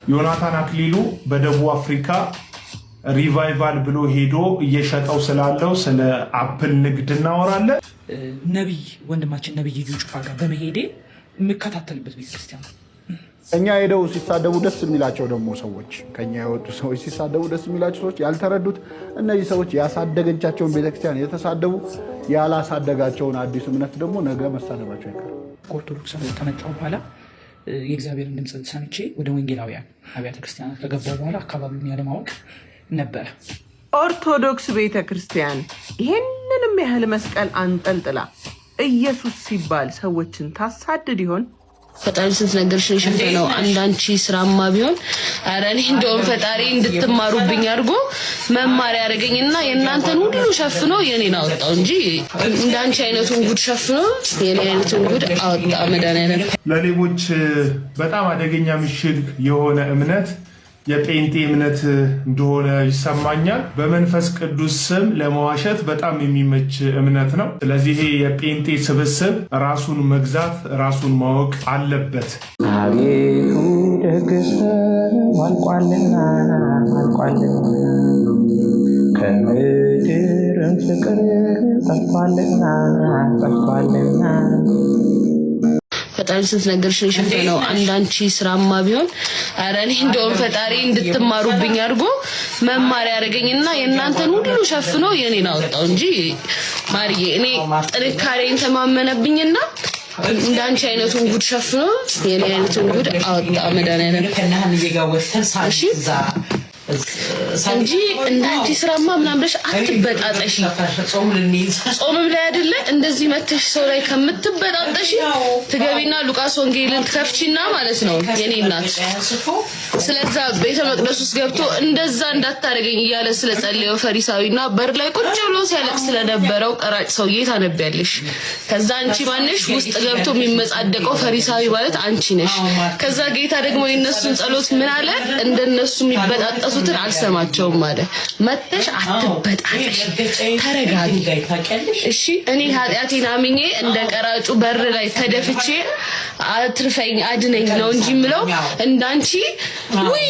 ዮናታን አክሊሉ በደቡብ አፍሪካ ሪቫይቫል ብሎ ሄዶ እየሸጠው ስላለው ስለ አፕል ንግድ እናወራለን። ነቢይ ወንድማችን ነቢይ እዩ ጩፋ ጋር በመሄዴ የምከታተልበት ቤተክርስቲያን ከኛ ሄደው ሲሳደቡ ደስ የሚላቸው ደግሞ ሰዎች ከኛ የወጡ ሰዎች ሲሳደቡ ደስ የሚላቸው ሰዎች ያልተረዱት እነዚህ ሰዎች ያሳደገቻቸውን ቤተክርስቲያን የተሳደቡ ያላሳደጋቸውን አዲስ እምነት ደግሞ ነገ መሳደባቸው አይቀርም። ኦርቶዶክስ ከመጣሁ በኋላ የእግዚአብሔርን ድምፅ ሰምቼ ወደ ወንጌላውያን አብያተ ክርስቲያናት ከገባሁ በኋላ አካባቢውን ያለማወቅ ነበረ። ኦርቶዶክስ ቤተክርስቲያን ይሄንንም ያህል መስቀል አንጠልጥላ ኢየሱስ ሲባል ሰዎችን ታሳድድ ይሆን? ፈጣሪ ስንት ነገርሽ የሸፈነው አንዳንቺ ስራማ ቢሆን አረ እኔ እንደውም ፈጣሪ እንድትማሩብኝ አድርጎ መማሪያ ያደረገኝና የእናንተን ሁሉ ሸፍኖ የኔን አወጣው እንጂ እንዳንቺ አይነቱን ጉድ ሸፍኖ የኔ አይነቱን ጉድ አወጣ። መድኃኒዓለም ለሌቦች በጣም አደገኛ ምሽግ የሆነ እምነት የጴንጤ እምነት እንደሆነ ይሰማኛል። በመንፈስ ቅዱስ ስም ለመዋሸት በጣም የሚመች እምነት ነው። ስለዚህ ይሄ የጴንጤ ስብስብ ራሱን መግዛት ራሱን ማወቅ አለበት። አቤቱ ደግሰው አልቋልና ከምድርም ፍቅር ጠፍቷልና ፈጣሪ ስንት ነገርሽ የሸፈነው አንዳንቺ ስራማ ቢሆን አረ እኔ እንደውም ፈጣሪ እንድትማሩብኝ አድርጎ መማሪያ ያደረገኝና የእናንተን ሁሉ ሸፍኖ የኔን አወጣው እንጂ ማርዬ እኔ ጥንካሬን ተማመነብኝና እንዳንቺ አይነቱን ጉድ ሸፍኖ የኔ አይነቱን ጉድ አወጣ። መድኃኒዓለም እንጂ እንዳንቺ ስራማ ምናምን ብለሽ አትበጣጠሽ። ጾምም ላይ አይደለ እንደዚህ መተሽ ሰው ላይ ከምትበጣጠሽ ትገቢና ሉቃስ ወንጌልን ትከፍቺና ማለት ነው የኔ እናት ስለዛ ቤተ መቅደስ ውስጥ ገብቶ እንደዛ እንዳታረገኝ እያለ ስለጸለየው ፈሪሳዊና በር ላይ ቁጭ ብሎ ሲያለቅስ ስለነበረው ቀራጭ ሰውዬ ታነቢያለሽ። ከዛ አንቺ ማነሽ ውስጥ ገብቶ የሚመጻደቀው ፈሪሳዊ ማለት አንቺ ነሽ። ከዛ ጌታ ደግሞ የነሱን ጸሎት ምን አለ? እንደነሱ የሚበጣጠሱትን አልሰማቸውም ማለት መተሽ አትበጣጠሽ፣ ተረጋጊ እሺ። እኔ ኃጢአቴን አምኜ እንደ ቀራጩ በር ላይ ተደፍቼ አትርፈኝ አድነኝ ነው እንጂ ምለው እንዳንቺ ውይ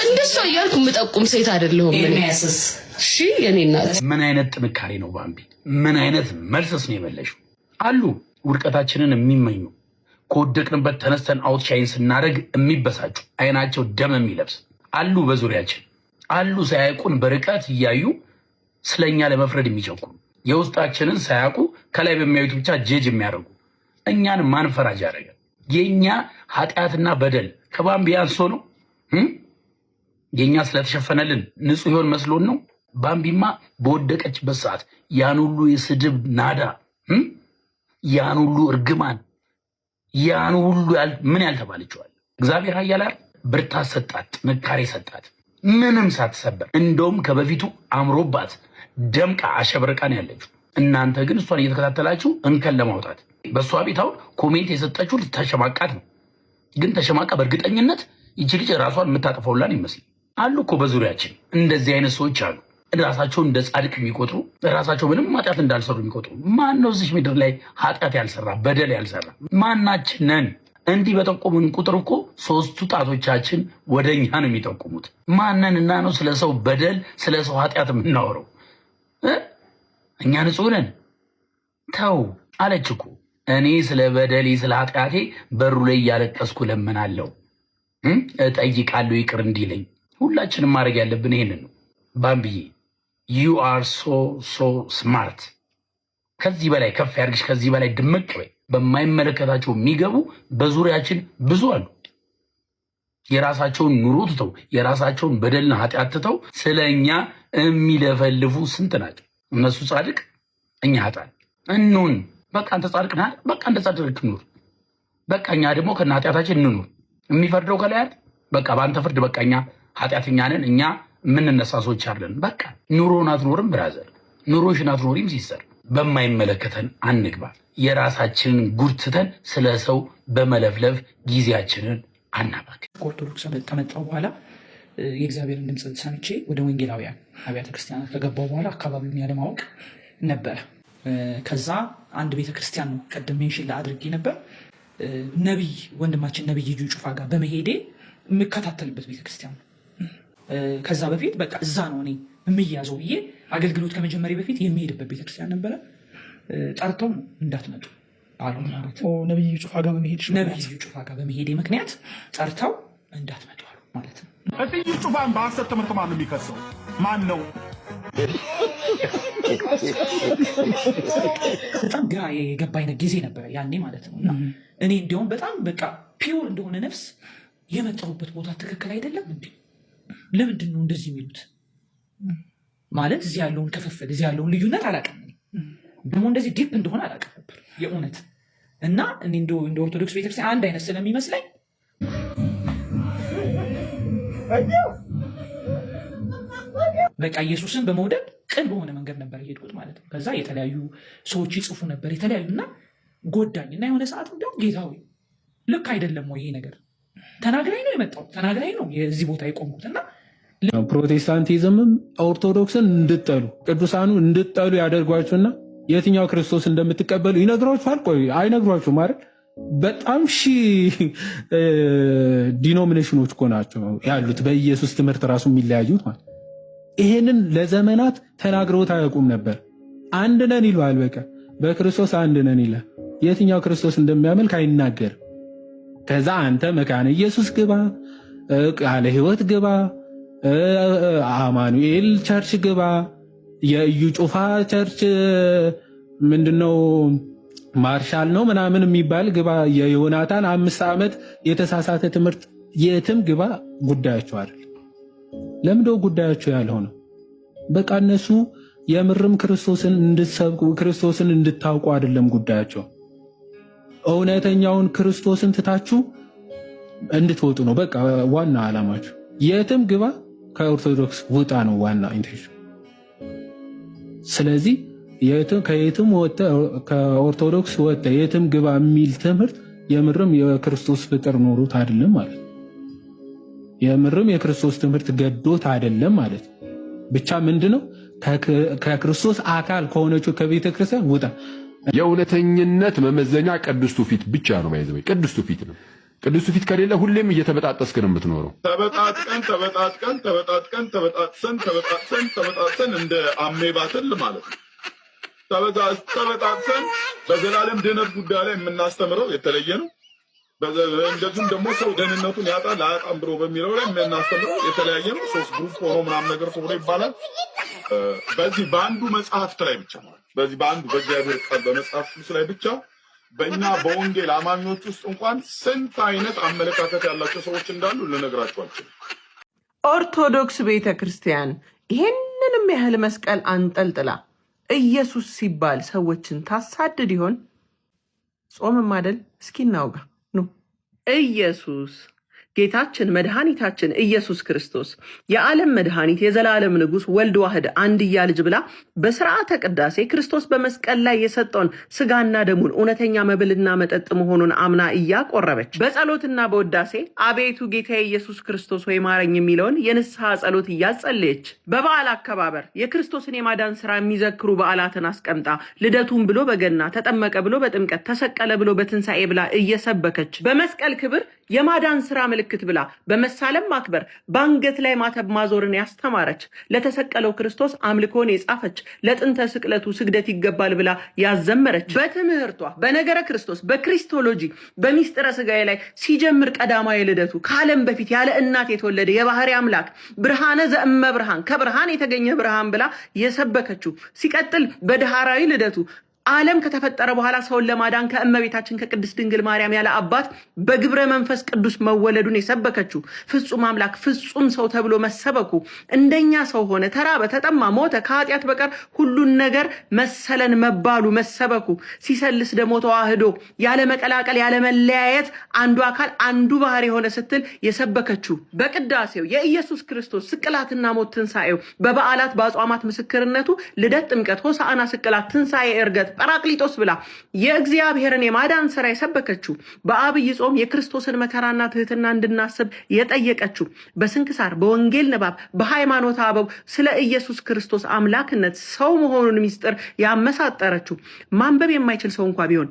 እንደሷ እያልኩ የምጠቁም ሴት አይደለሁም እኔ። እሺ የኔ እናት ምን አይነት ጥንካሬ ነው ባምቢ? ምን አይነት መልስስ ነው የመለሽው? አሉ ውድቀታችንን የሚመኙ ከወደቅንበት ተነስተን አውትሻይን ስናደርግ የሚበሳጩ አይናቸው ደም የሚለብስ አሉ፣ በዙሪያችን አሉ። ሳያውቁን በርቀት እያዩ ስለኛ ለመፍረድ የሚቸኩሉ የውስጣችንን ሳያውቁ ከላይ በሚያዩት ብቻ ጀጅ የሚያደርጉ እኛን ማን ፈራጅ ያደረገ? የኛ ኃጢአትና በደል ከባምቢ አንሶ ነው? የኛ ስለተሸፈነልን ንጹህ ይሆን መስሎን ነው? ባምቢማ በወደቀችበት ሰዓት ያን ሁሉ የስድብ ናዳ፣ ያን ሁሉ እርግማን፣ ያን ሁሉ ምን ያልተባለችዋል? እግዚአብሔር ኃያል ብርታት ሰጣት፣ ጥንካሬ ሰጣት፣ ምንም ሳትሰበር እንደውም ከበፊቱ አምሮባት ደምቃ አሸብርቃን ያለችው። እናንተ ግን እሷን እየተከታተላችሁ እንከን ለማውጣት በእሷ ቤት አሁን ኮሜንት የሰጠችው ልታሸማቃት ነው። ግን ተሸማቃ በእርግጠኝነት ይቺ ልጅ ራሷን የምታጠፋውላን ይመስል አሉ እኮ በዙሪያችን እንደዚህ አይነት ሰዎች አሉ። ራሳቸውን እንደ ጻድቅ የሚቆጥሩ ራሳቸው ምንም ኃጢአት እንዳልሰሩ የሚቆጥሩ። ማን ነው እዚህ ምድር ላይ ኃጢአት ያልሰራ በደል ያልሰራ? ማናችን ነን? እንዲህ በጠቆሙን ቁጥር እኮ ሶስቱ ጣቶቻችን ወደኛ ነው የሚጠቁሙት። ማንንና ነው ስለ ሰው በደል ስለ ሰው ኃጢአት የምናወራው? እኛ ንጹህ ነን? ተው አለች እኮ። እኔ ስለ በደሌ ስለ ኃጢአቴ በሩ ላይ እያለቀስኩ ለምናለሁ፣ እጠይቃለሁ ይቅር እንዲለኝ። ሁላችንም ማድረግ ያለብን ይሄንን ነው። ባምቢዬ ዩ አር ሶ ስማርት። ከዚህ በላይ ከፍ ያድርግሽ፣ ከዚህ በላይ ድምቅ በይ። በማይመለከታቸው የሚገቡ በዙሪያችን ብዙ አሉ። የራሳቸውን ኑሮ ትተው የራሳቸውን በደልና ኃጢአት ትተው ስለኛ የሚለፈልፉ ስንት ናቸው? እነሱ ጻድቅ፣ እኛ ኃጥአን እንሁን። በቃ አንተ ጻድቅ ነህ፣ በቃ እንደ ጻድቅ ኑር። በቃ እኛ ደግሞ ከነ ኃጢአታችን እንኑር። የሚፈርደው ከላይ አይደል? በቃ በአንተ ፍርድ በቃ እኛ ኃጢአተኛ ነን፣ እኛ የምንነሳ ሰዎች አለን። በቃ ኑሮን አትኖርም ብራዘር፣ ኑሮሽን አትኖሪም ሲስተር። በማይመለከተን አንግባ። የራሳችንን ጉድ ትተን ስለ ሰው በመለፍለፍ ጊዜያችንን አናባክ። ኦርቶዶክስ ከመጣሁ በኋላ የእግዚአብሔርን ድምፅ ሰምቼ ወደ ወንጌላውያን አብያተ ክርስቲያናት ከገባሁ በኋላ አካባቢውን ያለማወቅ ነበረ። ከዛ አንድ ቤተክርስቲያን ነው ቀደም ሜንሽን አድርጌ ነበር። ነቢይ ወንድማችን ነቢይ እዩ ጩፋ ጋር በመሄዴ የምከታተልበት ቤተክርስቲያን ነው። ከዛ በፊት በቃ እዛ ነው እኔ የምያዘው ብዬ አገልግሎት ከመጀመሪያ በፊት የሚሄድበት ቤተክርስቲያን ነበረ። ጠርተው ነው እንዳትመጡ አሉ ማለት ነው። ነብዩ ጩፋ ጋር በመሄዴ ምክንያት ጠርተው እንዳትመጡ አሉ ማለት ነው። ነብዩ ጩፋን በሐሰት ትምህርት ማን ነው የሚከሰው? ማን ነው? በጣም ግራ የገባ አይነት ጊዜ ነበረ ያኔ ማለት ነው። እና እኔ እንዲያውም በጣም በቃ ፒውር እንደሆነ ነፍስ የመጣሁበት ቦታ ትክክል አይደለም እንዴ? ለምንድን ነው እንደዚህ የሚሉት? ማለት እዚህ ያለውን ክፍፍል እዚህ ያለውን ልዩነት አላውቅም። ደግሞ እንደዚህ ዲፕ እንደሆነ አላውቅም ነበር የእውነት። እና እኔ እንደ ኦርቶዶክስ ቤተክርስቲያን አንድ አይነት ስለሚመስለኝ በቃ ኢየሱስን በመውደድ ቅን በሆነ መንገድ ነበር የሄድኩት ማለት ነው። ከዛ የተለያዩ ሰዎች ይጽፉ ነበር የተለያዩና ጎዳኝ እና የሆነ ሰዓት እንደውም ጌታ ሆይ ልክ አይደለም ወይ ይሄ ነገር? ተናግራኝ ነው የመጣው ተናግራኝ ነው የዚህ ቦታ የቆምኩት። እና ፕሮቴስታንቲዝምም ኦርቶዶክስን እንድጠሉ ቅዱሳኑ እንድጠሉ ያደርጓችሁና የትኛው ክርስቶስ እንደምትቀበሉ ይነግሯችኋል። ቆይ አይነግሯችሁም ማለት በጣም ዲኖሚኔሽኖች እኮ ናቸው ያሉት በኢየሱስ ትምህርት ራሱ የሚለያዩት ማለት። ይሄንን ለዘመናት ተናግረውት አያውቁም ነበር። አንድ ነን ይሏል። በቃ በክርስቶስ አንድ ነን ይላል። የትኛው ክርስቶስ እንደሚያመልክ አይናገርም። ከዛ አንተ መካነ ኢየሱስ ግባ፣ ቃለ ሕይወት ግባ፣ አማኑኤል ቸርች ግባ፣ የእዩ ጩፋ ቸርች ምንድነው ማርሻል ነው ምናምን የሚባል ግባ፣ የዮናታን 5 ዓመት የተሳሳተ ትምህርት የትም ግባ። ጉዳያቸው አይደል? ለምንድነው ጉዳያቸው ያልሆነው? በቃ እነሱ የምርም ክርስቶስን እንድትሰብኩ ክርስቶስን እንድታውቁ አይደለም ጉዳያቸው። እውነተኛውን ክርስቶስን ትታችሁ እንድትወጡ ነው በቃ ዋና ዓላማችሁ። የትም ግባ ከኦርቶዶክስ ውጣ ነው ዋና ኢንቴንሽን። ስለዚህ ከየትም ወጥተህ ከኦርቶዶክስ ወጥተህ የትም ግባ የሚል ትምህርት የምርም የክርስቶስ ፍቅር ኖሮት አይደለም ማለት ነው። የምርም የክርስቶስ ትምህርት ገዶት አይደለም ማለት ነው። ብቻ ምንድነው ከክርስቶስ አካል ከሆነችው ከቤተ ክርስቲያን ውጣ። የእውነተኝነት መመዘኛ ቅዱስ ትውፊት ብቻ ነው። ማይዘበይ ቅዱስ ትውፊት ነው። ቅዱስ ትውፊት ከሌለ ሁሌም እየተበጣጠስክ ነው የምትኖረው። ተበጣጥቀን እንደ አሜባትል ማለት ነው። ተበጣጥሰን በዘላለም ድነት ጉዳይ ላይ የምናስተምረው የተለየ ነው። እንደዚሁም ደግሞ ሰው ደህንነቱን ያጣል አያጣም ብሎ በሚለው ላይ የምናስተምረው የተለያየ ነው። 3 ግሩፕ ሆኖ ምናምን ነገር ተብሎ ይባላል። በዚህ በአንዱ መጽሐፍት ላይ ብቻ በዚህ በአንዱ በእግዚአብሔር ቃል በመጽሐፍ ቅዱስ ላይ ብቻ በእኛ በወንጌል አማኞች ውስጥ እንኳን ስንት አይነት አመለካከት ያላቸው ሰዎች እንዳሉ ልነግራቸው አልችልም። ኦርቶዶክስ ቤተክርስቲያን ይሄንንም ያህል መስቀል አንጠልጥላ ኢየሱስ ሲባል ሰዎችን ታሳድድ ይሆን? ጾምም አይደል? እስኪ እናውጋ ኑ። ኢየሱስ ጌታችን መድኃኒታችን ኢየሱስ ክርስቶስ የዓለም መድኃኒት የዘላለም ንጉሥ ወልድ ዋህድ አንድያ ልጅ ብላ በስርዓተ ቅዳሴ ክርስቶስ በመስቀል ላይ የሰጠውን ስጋና ደሙን እውነተኛ መብልና መጠጥ መሆኑን አምና እያቆረበች በጸሎትና በውዳሴ አቤቱ ጌታ ኢየሱስ ክርስቶስ ሆይ ማረኝ የሚለውን የንስሐ ጸሎት እያጸለየች በበዓል አከባበር የክርስቶስን የማዳን ስራ የሚዘክሩ በዓላትን አስቀምጣ ልደቱን ብሎ በገና ተጠመቀ ብሎ በጥምቀት ተሰቀለ ብሎ በትንሣኤ ብላ እየሰበከች በመስቀል ክብር የማዳን ስራ ምልክት ብላ በመሳለም ማክበር በአንገት ላይ ማተብ ማዞርን ያስተማረች ለተሰቀለው ክርስቶስ አምልኮን የጻፈች ለጥንተ ስቅለቱ ስግደት ይገባል ብላ ያዘመረች በትምህርቷ በነገረ ክርስቶስ በክሪስቶሎጂ በሚስጥረ ስጋዬ ላይ ሲጀምር ቀዳማዊ ልደቱ ከዓለም በፊት ያለ እናት የተወለደ የባህሪ አምላክ ብርሃነ ዘእመ ብርሃን ከብርሃን የተገኘ ብርሃን ብላ የሰበከችው ሲቀጥል በዳህራዊ ልደቱ ዓለም ከተፈጠረ በኋላ ሰውን ለማዳን ከእመቤታችን ከቅድስት ድንግል ማርያም ያለ አባት በግብረ መንፈስ ቅዱስ መወለዱን የሰበከችው ፍጹም አምላክ ፍጹም ሰው ተብሎ መሰበኩ እንደኛ ሰው ሆነ፣ ተራበ፣ ተጠማ፣ ሞተ፣ ከኃጢአት በቀር ሁሉን ነገር መሰለን መባሉ መሰበኩ ሲሰልስ ደግሞ ተዋህዶ ያለ መቀላቀል ያለ መለያየት አንዱ አካል አንዱ ባህር የሆነ ስትል የሰበከችው በቅዳሴው የኢየሱስ ክርስቶስ ስቅላትና ሞት ትንሣኤው በበዓላት በአጽዋማት ምስክርነቱ ልደት፣ ጥምቀት፣ ሆሳዕና፣ ስቅላት፣ ትንሣኤ፣ ዕርገት ጰራቅሊጦስ ብላ የእግዚአብሔርን የማዳን ስራ የሰበከችው በአብይ ጾም የክርስቶስን መከራና ትህትና እንድናስብ የጠየቀችው በስንክሳር በወንጌል ንባብ በሃይማኖት አበው ስለ ኢየሱስ ክርስቶስ አምላክነት ሰው መሆኑን ሚስጥር ያመሳጠረችው ማንበብ የማይችል ሰው እንኳ ቢሆን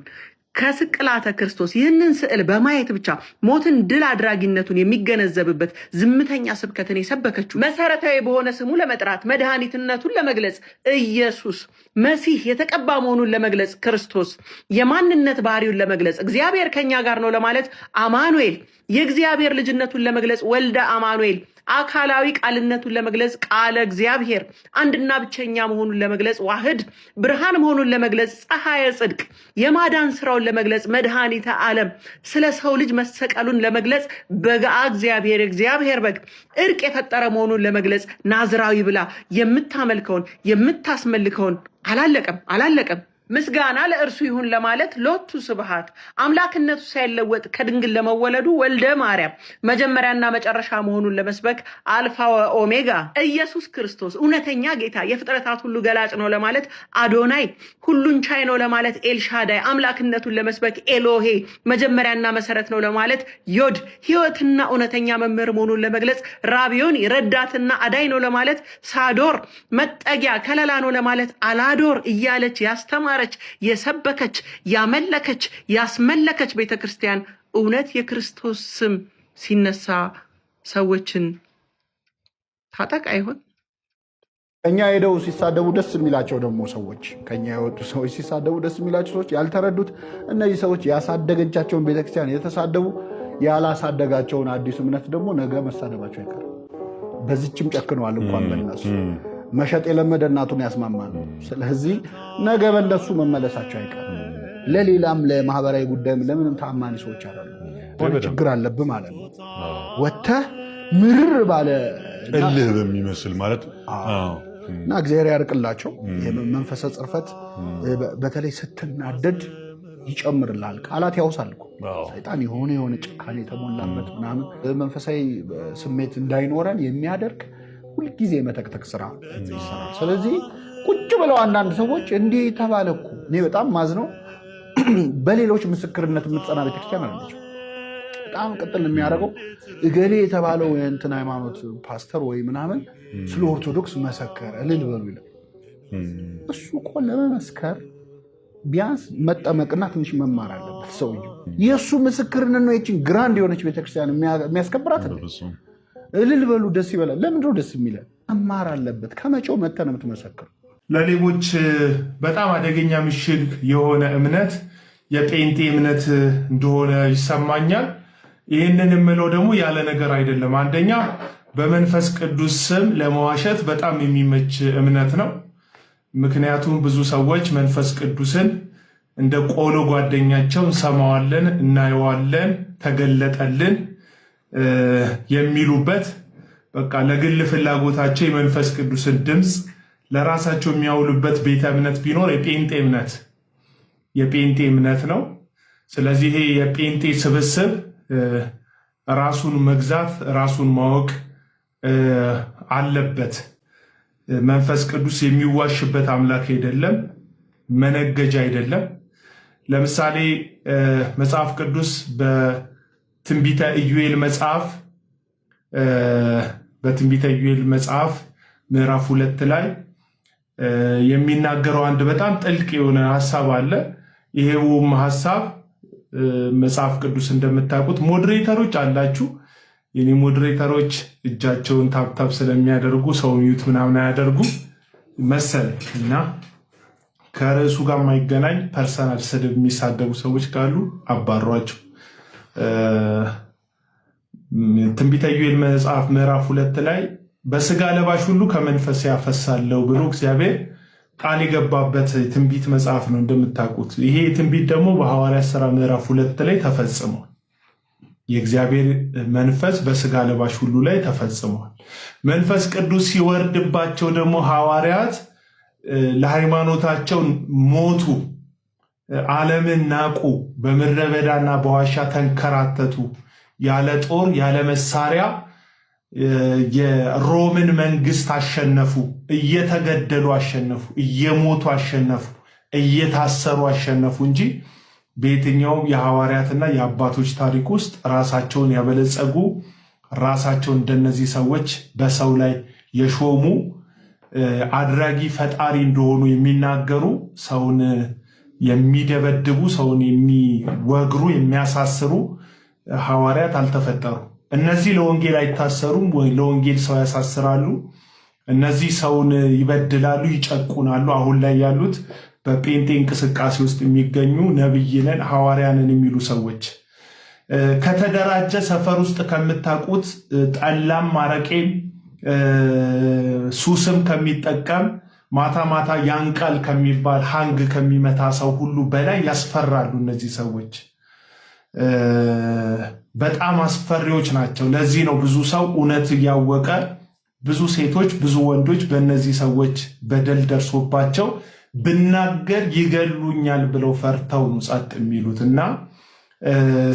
ከስቅላተ ክርስቶስ ይህንን ስዕል በማየት ብቻ ሞትን ድል አድራጊነቱን የሚገነዘብበት ዝምተኛ ስብከትን የሰበከችው መሰረታዊ በሆነ ስሙ ለመጥራት መድኃኒትነቱን ለመግለጽ ኢየሱስ መሲህ የተቀባ መሆኑን ለመግለጽ ክርስቶስ የማንነት ባህሪውን ለመግለጽ እግዚአብሔር ከኛ ጋር ነው ለማለት አማኑኤል የእግዚአብሔር ልጅነቱን ለመግለጽ ወልደ አማኑኤል አካላዊ ቃልነቱን ለመግለጽ ቃለ እግዚአብሔር አንድና ብቸኛ መሆኑን ለመግለጽ ዋህድ ብርሃን መሆኑን ለመግለጽ ፀሐየ ጽድቅ የማዳን ስራውን ለመግለጽ መድኃኒተ ዓለም ስለ ሰው ልጅ መሰቀሉን ለመግለጽ በጋ እግዚአብሔር በግ እርቅ የፈጠረ መሆኑን ለመግለጽ ናዝራዊ ብላ የምታመልከውን የምታስመልከውን አላለቀም ምስጋና ለእርሱ ይሁን ለማለት ሎቱ ስብሃት አምላክነቱ ሳይለወጥ ከድንግል ለመወለዱ ወልደ ማርያም መጀመሪያና መጨረሻ መሆኑን ለመስበክ አልፋ ወኦሜጋ ኢየሱስ ክርስቶስ እውነተኛ ጌታ የፍጥረታት ሁሉ ገላጭ ነው ለማለት አዶናይ ሁሉን ቻይ ነው ለማለት ኤልሻዳይ አምላክነቱን ለመስበክ ኤሎሄ መጀመሪያና መሰረት ነው ለማለት ዮድ ሕይወትና እውነተኛ መምህር መሆኑን ለመግለጽ ራቢዮን ረዳትና አዳይ ነው ለማለት ሳዶር መጠጊያ ከለላ ነው ለማለት አላዶር እያለች ያስተማረ የሰበከች ያመለከች ያስመለከች ቤተክርስቲያን እውነት የክርስቶስ ስም ሲነሳ ሰዎችን ታጠቅ አይሆን? ከኛ ሄደው ሲሳደቡ ደስ የሚላቸው ደግሞ ሰዎች ከኛ የወጡ ሰዎች ሲሳደቡ ደስ የሚላቸው ሰዎች ያልተረዱት እነዚህ ሰዎች ያሳደገቻቸውን ቤተክርስቲያን የተሳደቡ ያላሳደጋቸውን አዲስ እምነት ደግሞ ነገ መሳደባቸው አይቀርም። በዚህችም ጨክነዋል እንኳን በእነሱ መሸጥ የለመደ እናቱን ያስማማል። ስለዚህ ነገ በእነሱ መመለሳቸው አይቀርም። ለሌላም ለማህበራዊ ጉዳይም ለምንም ታማኝ ሰዎች አይደሉም። ችግር አለብህ ማለት ነው። ወጥተህ ምርር ባለ እልህ በሚመስል ማለት እና እግዚአብሔር ያርቅላቸው። መንፈሰ ጽርፈት በተለይ ስትናደድ ይጨምርላል። ቃላት ያውሳል እኮ ሰይጣን የሆነ ጭካኔ የተሞላበት ምናምን መንፈሳዊ ስሜት እንዳይኖረን የሚያደርግ ሁልጊዜ መተክተክ ስራ ይሰራል። ስለዚህ ቁጭ ብለው አንዳንድ ሰዎች እንዲህ ተባለ እኮ እኔ በጣም ማዝነው በሌሎች ምስክርነት የምትጸና ቤተክርስቲያን አለች። በጣም ቅጥል የሚያደርገው እገሌ የተባለው የእንትን ሃይማኖት ፓስተር ወይ ምናምን ስለ ኦርቶዶክስ መሰከረ እልል በሉ ይላል። እሱ እኮ ለመመስከር ቢያንስ መጠመቅና ትንሽ መማር አለበት ሰውዬው። የእሱ ምስክርነት ነው ይህችን ግራንድ የሆነች ቤተክርስቲያን የሚያስከብራት። እልል በሉ ደስ ይበላል። ለምንድነው ደስ የሚለን? መማር አለበት። ከመቼው መተህ ነው የምትመሰክር? ለሌቦች በጣም አደገኛ ምሽግ የሆነ እምነት የጴንጤ እምነት እንደሆነ ይሰማኛል። ይህንን የምለው ደግሞ ያለ ነገር አይደለም። አንደኛ በመንፈስ ቅዱስ ስም ለመዋሸት በጣም የሚመች እምነት ነው። ምክንያቱም ብዙ ሰዎች መንፈስ ቅዱስን እንደ ቆሎ ጓደኛቸው እንሰማዋለን፣ እናየዋለን፣ ተገለጠልን የሚሉበት በቃ ለግል ፍላጎታቸው የመንፈስ ቅዱስን ድምፅ ለራሳቸው የሚያውሉበት ቤተ እምነት ቢኖር የጴንጤ እምነት ነው። ስለዚህ ይሄ የጴንጤ ስብስብ ራሱን መግዛት ራሱን ማወቅ አለበት። መንፈስ ቅዱስ የሚዋሽበት አምላክ አይደለም፣ መነገጃ አይደለም። ለምሳሌ መጽሐፍ ቅዱስ በትንቢተ ኢዩኤል መጽሐፍ ምዕራፍ 2 ላይ የሚናገረው አንድ በጣም ጥልቅ የሆነ ሐሳብ አለ። ይሄውም ሐሳብ መጽሐፍ ቅዱስ እንደምታውቁት ሞዴሬተሮች አላችሁ። የኔ ሞዴሬተሮች እጃቸውን ታብታብ ስለሚያደርጉ ሰው ሚዩት ምናምን አያደርጉ መሰል እና ከርዕሱ ጋር የማይገናኝ ፐርሰናል ስድብ የሚሳደቡ ሰዎች ካሉ አባሯቸው። ትንቢተ ኢዩኤል መጽሐፍ ምዕራፍ 2 ላይ በስጋ ለባሽ ሁሉ ከመንፈስ ያፈሳለው ብሎ እግዚአብሔር ቃል የገባበት ትንቢት መጽሐፍ ነው እንደምታውቁት። ይሄ ትንቢት ደግሞ በሐዋርያት ሥራ ምዕራፍ 2 ላይ ተፈጽሟል። የእግዚአብሔር መንፈስ በስጋ ለባሽ ሁሉ ላይ ተፈጽሟል። መንፈስ ቅዱስ ሲወርድባቸው ደግሞ ሐዋርያት ለሃይማኖታቸው ሞቱ፣ ዓለምን ናቁ፣ በምድረ በዳና በዋሻ ተንከራተቱ፣ ያለ ጦር ያለ መሳሪያ የሮምን መንግስት አሸነፉ፣ እየተገደሉ አሸነፉ፣ እየሞቱ አሸነፉ፣ እየታሰሩ አሸነፉ እንጂ በየትኛውም የሐዋርያትና የአባቶች ታሪክ ውስጥ ራሳቸውን ያበለጸጉ ራሳቸውን እንደነዚህ ሰዎች በሰው ላይ የሾሙ አድራጊ ፈጣሪ እንደሆኑ የሚናገሩ ሰውን የሚደበድቡ ሰውን የሚወግሩ የሚያሳስሩ ሐዋርያት አልተፈጠሩ። እነዚህ ለወንጌል አይታሰሩም ወይ ለወንጌል ሰው ያሳስራሉ። እነዚህ ሰውን ይበድላሉ፣ ይጨቁናሉ። አሁን ላይ ያሉት በጴንጤ እንቅስቃሴ ውስጥ የሚገኙ ነብይነን ሐዋርያንን የሚሉ ሰዎች ከተደራጀ ሰፈር ውስጥ ከምታውቁት ጠላም ማረቄም ሱስም ከሚጠቀም ማታ ማታ ያንቃል ከሚባል ሃንግ ከሚመታ ሰው ሁሉ በላይ ያስፈራሉ። እነዚህ ሰዎች በጣም አስፈሪዎች ናቸው። ለዚህ ነው ብዙ ሰው እውነት እያወቀ ብዙ ሴቶች ብዙ ወንዶች በእነዚህ ሰዎች በደል ደርሶባቸው ብናገር ይገሉኛል ብለው ፈርተው ነው ጸጥ የሚሉት። እና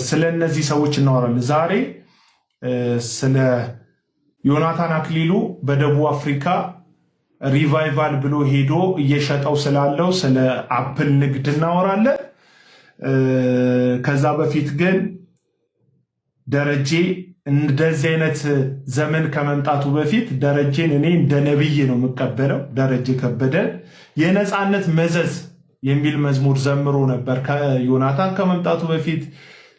ስለ እነዚህ ሰዎች እናወራለን ዛሬ። ስለ ዮናታን አክሊሉ በደቡብ አፍሪካ ሪቫይቫል ብሎ ሄዶ እየሸጠው ስላለው ስለ አፕል ንግድ እናወራለን። ከዛ በፊት ግን ደረጀ እንደዚህ አይነት ዘመን ከመምጣቱ በፊት ደረጀን እኔ እንደ ነብይ ነው የምቀበለው። ደረጀ ከበደ የነፃነት መዘዝ የሚል መዝሙር ዘምሮ ነበር ከዮናታን ከመምጣቱ በፊት።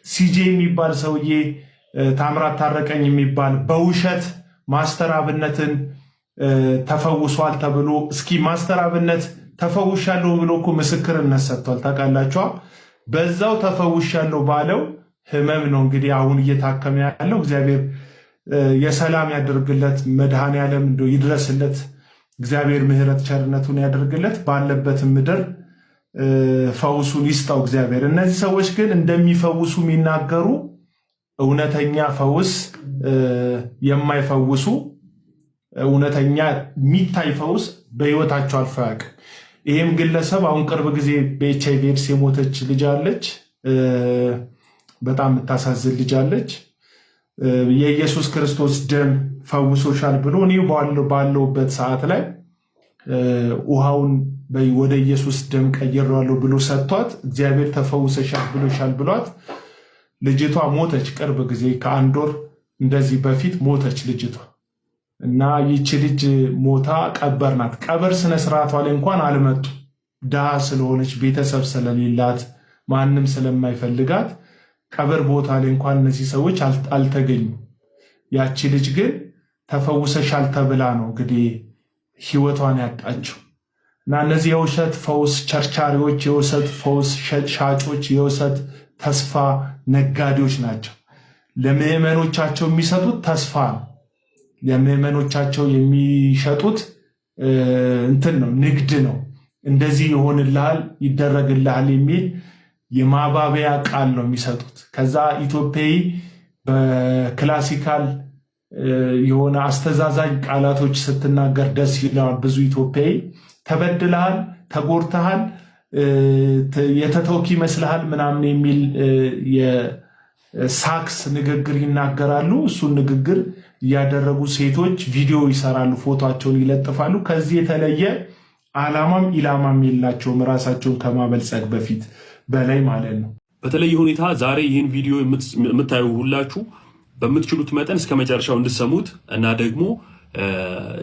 ሲጄ የሚባል ሰውዬ ታምራት ታረቀኝ የሚባል በውሸት ማስተር አብነትን ተፈውሷል ተብሎ እስኪ ማስተር አብነት ተፈውሻለሁ ብሎ እኮ ምስክርነት ሰጥቷል። ታውቃላችሁ? በዛው ተፈውሻለሁ ባለው ህመም ነው እንግዲህ አሁን እየታከመ ያለው። እግዚአብሔር የሰላም ያደርግለት፣ መድኃኔዓለም እንደው ይድረስለት፣ እግዚአብሔር ምሕረት ቸርነቱን ያደርግለት፣ ባለበት ምድር ፈውሱን ይስጣው እግዚአብሔር። እነዚህ ሰዎች ግን እንደሚፈውሱ የሚናገሩ እውነተኛ ፈውስ የማይፈውሱ እውነተኛ የሚታይ ፈውስ በህይወታቸው አልፎ አያውቅም። ይህም ግለሰብ አሁን ቅርብ ጊዜ በኤችአይቪ ኤድስ የሞተች ልጅ አለች። በጣም የምታሳዝን ልጅ አለች። የኢየሱስ ክርስቶስ ደም ፈውሶሻል ብሎ እኔ ባለውበት ሰዓት ላይ ውሃውን ወደ ኢየሱስ ደም ቀይሬዋለሁ ብሎ ሰጥቷት እግዚአብሔር ተፈውሰሻል ብሎሻል ብሏት ልጅቷ ሞተች። ቅርብ ጊዜ ከአንድ ወር እንደዚህ በፊት ሞተች ልጅቷ። እና ይቺ ልጅ ሞታ ቀበርናት። ቀበር ስነስርዓቷ ላይ እንኳን አልመጡ። ድሃ ስለሆነች ቤተሰብ ስለሌላት ማንም ስለማይፈልጋት ቀበር ቦታ ላይ እንኳን እነዚህ ሰዎች አልተገኙ። ያቺ ልጅ ግን ተፈውሰሻል ተብላ ነው እንግዲህ ህይወቷን ያጣችው። እና እነዚህ የውሸት ፈውስ ቸርቻሪዎች፣ የውሸት ፈውስ ሻጮች፣ የውሸት ተስፋ ነጋዴዎች ናቸው። ለምዕመኖቻቸው የሚሰጡት ተስፋ ነው። ለምዕመኖቻቸው የሚሸጡት እንትን ነው፣ ንግድ ነው። እንደዚህ ይሆንልሃል፣ ይደረግልሃል የሚል የማባበያ ቃል ነው የሚሰጡት። ከዛ ኢትዮጵያዊ በክላሲካል የሆነ አስተዛዛኝ ቃላቶች ስትናገር ደስ ይለዋል ብዙ ኢትዮጵያዊ። ተበድለሃል፣ ተጎድተሃል፣ የተተውክ ይመስልሃል ምናምን የሚል የሳክስ ንግግር ይናገራሉ። እሱን ንግግር እያደረጉ ሴቶች ቪዲዮ ይሰራሉ፣ ፎቶቸውን ይለጥፋሉ። ከዚህ የተለየ ዓላማም ኢላማም የላቸውም ራሳቸውን ከማበልጸግ በፊት በላይ ማለት ነው። በተለየ ሁኔታ ዛሬ ይህን ቪዲዮ የምታዩ ሁላችሁ በምትችሉት መጠን እስከ መጨረሻው እንድሰሙት እና ደግሞ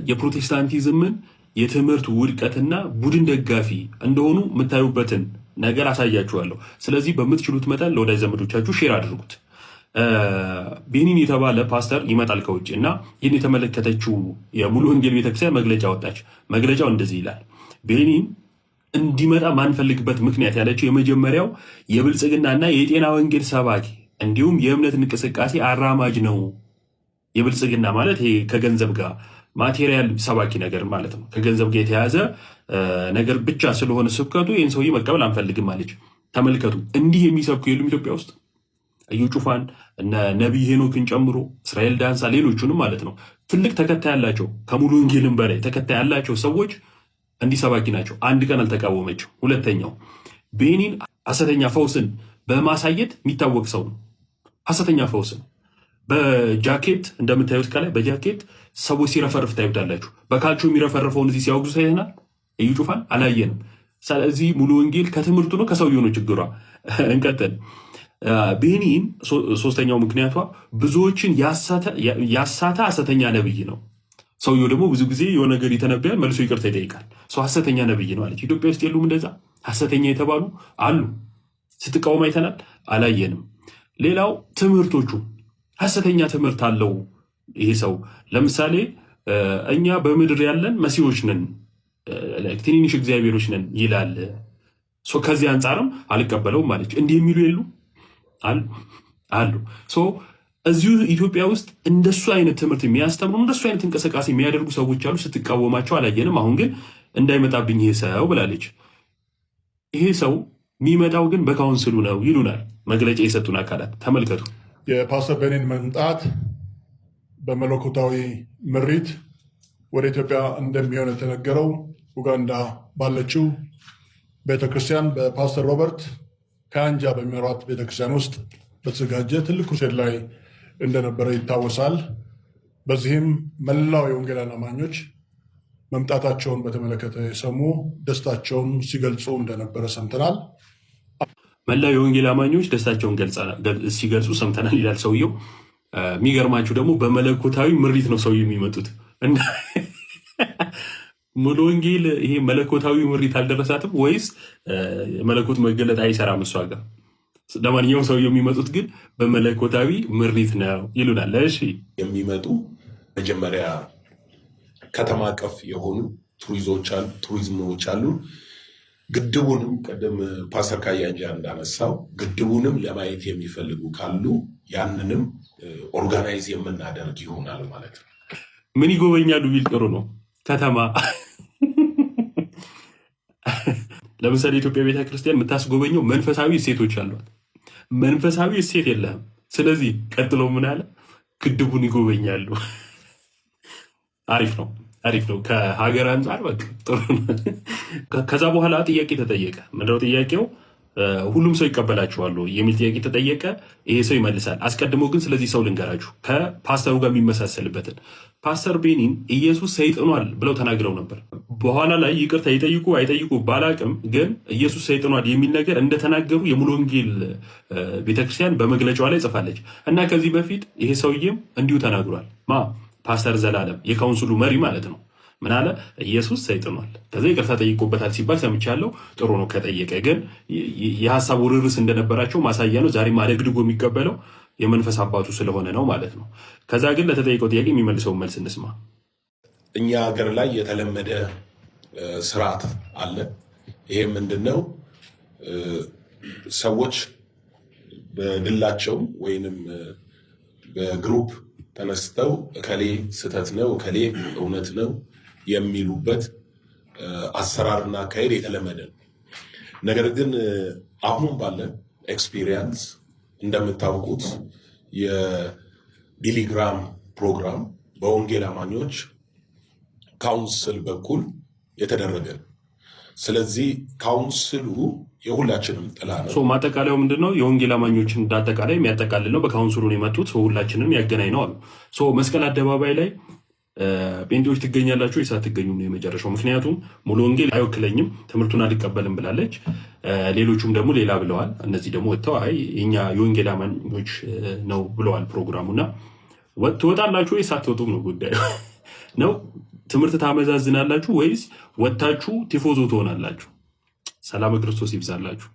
የፕሮቴስታንቲዝምን የትምህርት ውድቀትና ቡድን ደጋፊ እንደሆኑ የምታዩበትን ነገር አሳያችኋለሁ። ስለዚህ በምትችሉት መጠን ለወዳጅ ዘመዶቻችሁ ሼር አድርጉት። ቤኒን የተባለ ፓስተር ይመጣል ከውጭ እና ይህን የተመለከተችው የሙሉ ወንጌል ቤተክርስቲያን መግለጫ ወጣች። መግለጫው እንደዚህ ይላል። ቤኒን እንዲመጣ ማንፈልግበት ምክንያት ያለችው የመጀመሪያው የብልጽግናና የጤና ወንጌል ሰባኪ እንዲሁም የእምነት እንቅስቃሴ አራማጅ ነው። የብልጽግና ማለት ይሄ ከገንዘብ ጋር ማቴሪያል ሰባኪ ነገር ማለት ነው። ከገንዘብ ጋር የተያዘ ነገር ብቻ ስለሆነ ስብከቱ ይህን ሰውዬ መቀበል አንፈልግም አለች። ተመልከቱ፣ እንዲህ የሚሰብኩ የሉም ኢትዮጵያ ውስጥ እዩ ጩፋን እነ ነቢይ ሄኖክን ጨምሮ እስራኤል ዳንሳ ሌሎቹንም ማለት ነው። ትልቅ ተከታይ ያላቸው ከሙሉ ወንጌልም በላይ ተከታይ ያላቸው ሰዎች እንዲህ ሰባኪ ናቸው። አንድ ቀን አልተቃወመችው። ሁለተኛው ቤኒን ሐሰተኛ ፈውስን በማሳየት የሚታወቅ ሰው ነው። ሐሰተኛ ፈውስን በጃኬት እንደምታዩት ከላይ በጃኬት ሰዎች ሲረፈርፍ ታዩታላችሁ። በካልቾ የሚረፈርፈውን እዚህ ሲያወግዙ ታይተናል። እዩ ጩፋን አላየንም። ስለዚህ ሙሉ ወንጌል ከትምህርቱ ነው ከሰውየው ነው ችግሯ። እንቀጥል። ቤኒን ሶስተኛው ምክንያቷ ብዙዎችን ያሳተ ሐሰተኛ ነብይ ነው። ሰውየው ደግሞ ብዙ ጊዜ የሆነ ነገር ይተነብያል፣ መልሶ ይቅርታ ይጠይቃል። ሰው ሐሰተኛ ነብይ ነው አለች። ኢትዮጵያ ውስጥ የሉም እንደዛ ሐሰተኛ የተባሉ አሉ። ስትቃወም አይተናል? አላየንም። ሌላው ትምህርቶቹ ሐሰተኛ ትምህርት አለው ይሄ ሰው። ለምሳሌ እኛ በምድር ያለን መሲዎች ነን፣ ትንንሽ እግዚአብሔሮች ነን ይላል። ከዚህ አንጻርም አልቀበለውም ማለች። እንዲህ የሚሉ የሉ አሉ። እዚሁ ኢትዮጵያ ውስጥ እንደሱ አይነት ትምህርት የሚያስተምሩ እንደሱ አይነት እንቅስቃሴ የሚያደርጉ ሰዎች አሉ። ስትቃወማቸው አላየንም። አሁን ግን እንዳይመጣብኝ ይሄ ሰው ብላለች። ይሄ ሰው የሚመጣው ግን በካውንስሉ ነው ይሉናል መግለጫ የሰጡን አካላት። ተመልከቱ። የፓስተር ቤኒን መምጣት በመለኮታዊ ምሪት ወደ ኢትዮጵያ እንደሚሆን የተነገረው ኡጋንዳ ባለችው ቤተክርስቲያን በፓስተር ሮበርት ከአንጃ በሚመራት ቤተክርስቲያን ውስጥ በተዘጋጀ ትልቅ ክሩሴድ ላይ እንደነበረ ይታወሳል። በዚህም መላው የወንጌላውያን አማኞች መምጣታቸውን በተመለከተ የሰሙ ደስታቸውን ሲገልጹ እንደነበረ ሰምተናል። መላው የወንጌል አማኞች ደስታቸውን ሲገልጹ ሰምተናል ይላል ሰውየው። የሚገርማችሁ ደግሞ በመለኮታዊ ምሪት ነው ሰውየው የሚመጡት። ሙሉ ወንጌል ይሄ መለኮታዊ ምሪት አልደረሳትም ወይስ መለኮት መገለጥ አይሰራም እሷ ጋር? ለማንኛውም ሰውየው የሚመጡት ግን በመለኮታዊ ምሪት ነው ይሉናል። እሺ የሚመጡ መጀመሪያ ከተማ አቀፍ የሆኑ ቱሪዝሞች አሉ። ግድቡንም ቀደም ፓስተር ካያንጃ እንዳነሳው ግድቡንም ለማየት የሚፈልጉ ካሉ ያንንም ኦርጋናይዝ የምናደርግ ይሆናል ማለት ነው። ምን ይጎበኛሉ ቢል ጥሩ ነው። ከተማ ለምሳሌ የኢትዮጵያ ቤተክርስቲያን የምታስጎበኘው መንፈሳዊ እሴቶች አሏት። መንፈሳዊ እሴት የለህም። ስለዚህ ቀጥሎ ምን አለ? ግድቡን ይጎበኛሉ። አሪፍ ነው። ከሀገር አንጻር በቃ ጥሩ ነው። ከዛ በኋላ ጥያቄ ተጠየቀ። ምንድነው ጥያቄው? ሁሉም ሰው ይቀበላችኋል የሚል ጥያቄ ተጠየቀ። ይሄ ሰው ይመልሳል። አስቀድሞ ግን ስለዚህ ሰው ልንገራችሁ ከፓስተሩ ጋር የሚመሳሰልበትን። ፓስተር ቤኒን ኢየሱስ ሰይጥኗል ብለው ተናግረው ነበር። በኋላ ላይ ይቅርታ ይጠይቁ አይጠይቁ ባላቅም፣ ግን ኢየሱስ ሰይጥኗል የሚል ነገር እንደተናገሩ የሙሉ ወንጌል ቤተክርስቲያን በመግለጫዋ ላይ ጽፋለች። እና ከዚህ በፊት ይሄ ሰውዬም እንዲሁ ተናግሯል። ፓስተር ዘላለም የካውንስሉ መሪ ማለት ነው። ምን አለ? ኢየሱስ ሰይጥኗል። ከዛ ይቅርታ ጠይቆበታል ሲባል ሰምቻለሁ። ጥሩ ነው ከጠየቀ፣ ግን የሀሳብ ውርርስ እንደነበራቸው ማሳያ ነው። ዛሬም አደግድጎ የሚቀበለው የመንፈስ አባቱ ስለሆነ ነው ማለት ነው። ከዛ ግን ለተጠየቀው ጥያቄ የሚመልሰውን መልስ እንስማ። እኛ ሀገር ላይ የተለመደ ስርዓት አለ። ይሄ ምንድነው? ሰዎች በግላቸው ወይንም በግሩፕ ተነስተው እከሌ ስህተት ነው እከሌ እውነት ነው የሚሉበት አሰራርና አካሄድ የተለመደ ነው። ነገር ግን አሁን ባለን ኤክስፒሪየንስ እንደምታውቁት የቢሊግራም ፕሮግራም በወንጌል አማኞች ካውንስል በኩል የተደረገ ነው። ስለዚህ ካውንስሉ የሁላችንም ጥላ ነው። ማጠቃለያው ምንድነው? የወንጌል አማኞችን እንዳጠቃላይ የሚያጠቃልል ነው። በካውንስሉ ነው የመጡት። ሁላችንም ያገናኝ ነው አሉ። መስቀል አደባባይ ላይ ጴንጤዎች ትገኛላችሁ ወይስ አትገኙም ነው የመጨረሻው። ምክንያቱም ሙሉ ወንጌል አይወክለኝም ትምህርቱን አልቀበልም ብላለች። ሌሎቹም ደግሞ ሌላ ብለዋል። እነዚህ ደግሞ ወጥተው አይ እኛ የወንጌል አማኞች ነው ብለዋል ፕሮግራሙና ትወጣላችሁ ወይስ አትወጡም ነው ጉዳዩ ነው። ትምህርት ታመዛዝናላችሁ ወይስ ወጥታችሁ ቲፎዞ ትሆናላችሁ? ሰላም ክርስቶስ ይብዛላችሁ።